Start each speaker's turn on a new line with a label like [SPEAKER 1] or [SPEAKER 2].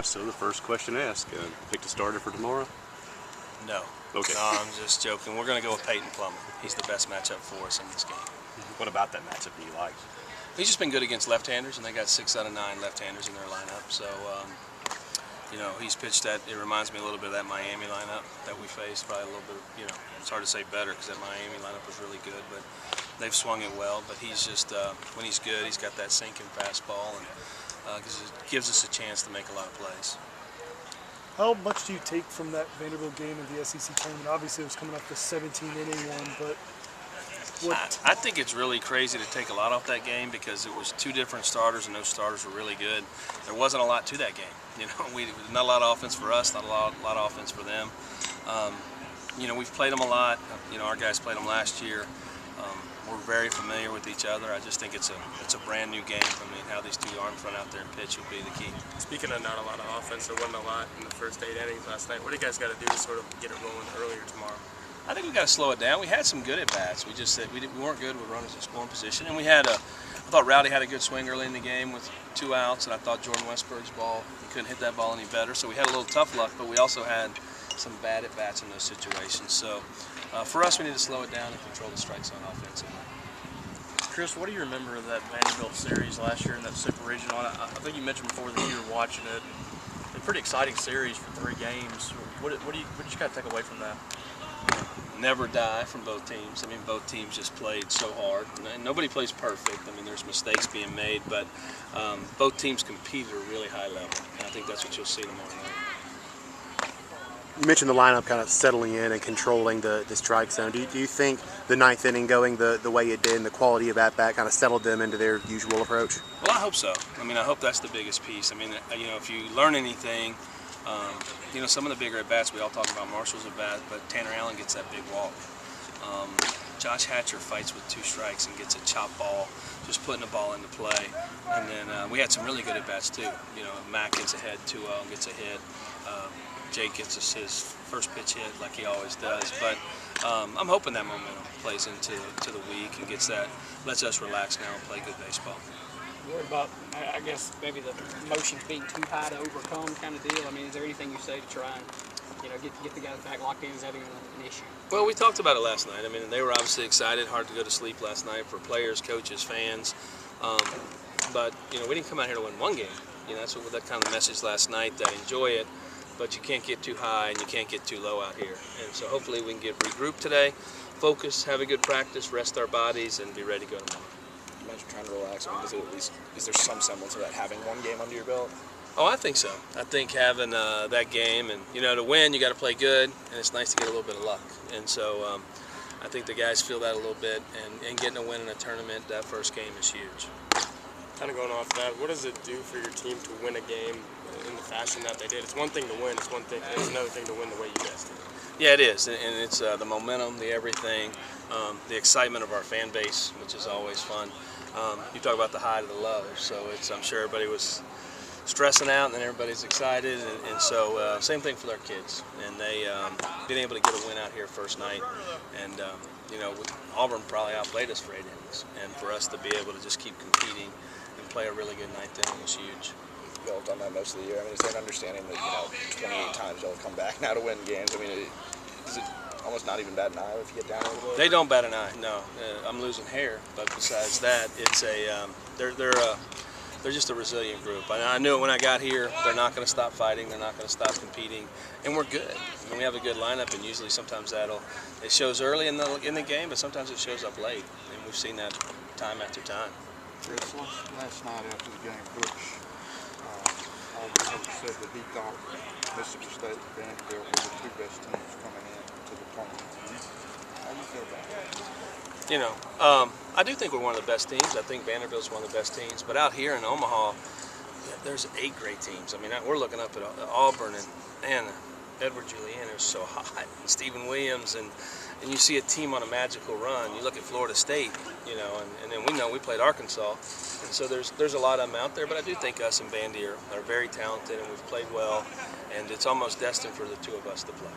[SPEAKER 1] So the first question asked, picked a starter for tomorrow?
[SPEAKER 2] No.
[SPEAKER 1] Okay.
[SPEAKER 2] No, I'm just joking. We're going to go with Peyton Plummer. He's the best matchup for us in this game.
[SPEAKER 1] What about that matchup do you like?
[SPEAKER 2] He's just been good against left-handers, and they got 6 out of 9 left-handers in their lineup. So, you know, he's pitched that. It reminds me a little bit of that Miami lineup that we faced. Probably a little bit, you know, it's hard to say better because that Miami lineup was really good, but they've swung it well. But he's just, when he's good, he's got that sinking fastball, and it gives us a chance to make a lot of plays.
[SPEAKER 3] How much do you take from that Vanderbilt game in the SEC tournament? Obviously, it was coming off the 17-inning one, but
[SPEAKER 2] I think it's really crazy to take a lot off that game because it was 2 different starters, and those starters were really good. There wasn't a lot to that game. You know, not a lot of offense for us, not a lot of offense for them. You know, we've played them a lot. You know, our guys played them last year. We're very familiar with each other. I just think it's a brand new game. I mean, how these 2 arms run out there and pitch will be the key.
[SPEAKER 4] Speaking of not a lot of offense, there wasn't a lot in the first 8 innings last night. What do you guys got to do to sort of get it rolling earlier tomorrow?
[SPEAKER 2] I think we got to slow it down. We had some good at bats. We just said we weren't good with runners in scoring position, and I thought Rowdy had a good swing early in the game with 2 outs, and I thought Jordan Westberg's ball, he couldn't hit that ball any better. So we had a little tough luck, but we also had some bad at bats in those situations. So for us, we need to slow it down and control the strike zone offensively.
[SPEAKER 5] Chris, what do you remember of that Vanderbilt series last year in that Super Regional? I think you mentioned before that you were watching it. A pretty exciting series for 3 games. What did you kind of take away from that?
[SPEAKER 2] Never die from both teams. I mean, both teams just played so hard. Nobody plays perfect. I mean, there's mistakes being made, but both teams compete at a really high level, and I think that's what you'll see tomorrow night.
[SPEAKER 6] You mentioned the lineup kind of settling in and controlling the strike zone. Do you think the 9th inning going the way it did and the quality of at-bat kind of settled them into their usual approach?
[SPEAKER 2] Well, I hope so. I mean, I hope that's the biggest piece. I mean, you know, if you learn anything, you know, some of the bigger at-bats, we all talk about Marshall's at-bat, but Tanner Allen gets that big walk. Josh Hatcher fights with 2 strikes and gets a chop ball, just putting the ball into play. And then we had some really good at-bats too. You know, Mac gets ahead 2-0 and gets a hit. Jake gets us his first pitch hit like he always does. But I'm hoping that momentum plays into the week and lets us relax now and play good baseball.
[SPEAKER 7] Worried about, I guess, maybe the emotions being too high to overcome kind of deal? I mean, is there anything you say to try and, you know, get the guys back locked in? Is that even an issue?
[SPEAKER 2] Well, we talked about it last night. I mean, they were obviously excited, hard to go to sleep last night for players, coaches, fans. But, you know, we didn't come out here to win 1 game. You know, that's what that kind of message last night, that enjoy it, but you can't get too high and you can't get too low out here. And so hopefully we can get regrouped today, focus, have a good practice, rest our bodies, and be ready to go tomorrow.
[SPEAKER 8] You mentioned trying to relax. I mean, is there some semblance of that, having 1 game under your belt?
[SPEAKER 2] Oh, I think so. I think having that game, and you know, to win you got to play good, and it's nice to get a little bit of luck. And so I think the guys feel that a little bit, and getting a win in a tournament, that first game is huge.
[SPEAKER 4] Kind of going off that, what does it do for your team to win a game in the fashion that they did? It's one thing to win, it's another thing to win the way you guys did.
[SPEAKER 2] Yeah, it is, and it's the momentum, the everything, the excitement of our fan base, which is always fun. You talk about the high to the low, so I'm sure everybody was stressing out, and then everybody's excited, and so same thing for our kids. And they being able to get a win out here first night, and you know, Auburn probably outplayed us for 8 innings, and for us to be able to just keep competing and play a really good 9th inning was huge.
[SPEAKER 8] You all have done that most of the year. I mean, is there an understanding that, you know, 28 times you'll come back now to win games? I mean, is it almost not even bat an eye if you get down a little bit?
[SPEAKER 2] They don't bat an eye, no. I'm losing hair, but besides that, it's they're just a resilient group. I knew it when I got here. They're not going to stop fighting. They're not going to stop competing, and we're good. I mean, we have a good lineup, and usually sometimes it shows early in the game, but sometimes it shows up late, and we've seen that time after time.
[SPEAKER 9] Chris, last night after the game, Butch Auburn said that he thought Mississippi State and Vanderbilt were the 2 best teams coming into the tournament. How do you feel about that?
[SPEAKER 2] You know, I do think we're one of the best teams. I think Vanderbilt's one of the best teams. But out here in Omaha, there's 8 great teams. I mean, we're looking up at Auburn and Edward Julian is so hot, and Stephen Williams, and you see a team on a magical run. You look at Florida State, you know, and then we know we played Arkansas, and so there's a lot of them out there. But I do think us and Vandy are very talented, and we've played well, and it's almost destined for the 2 of us to play.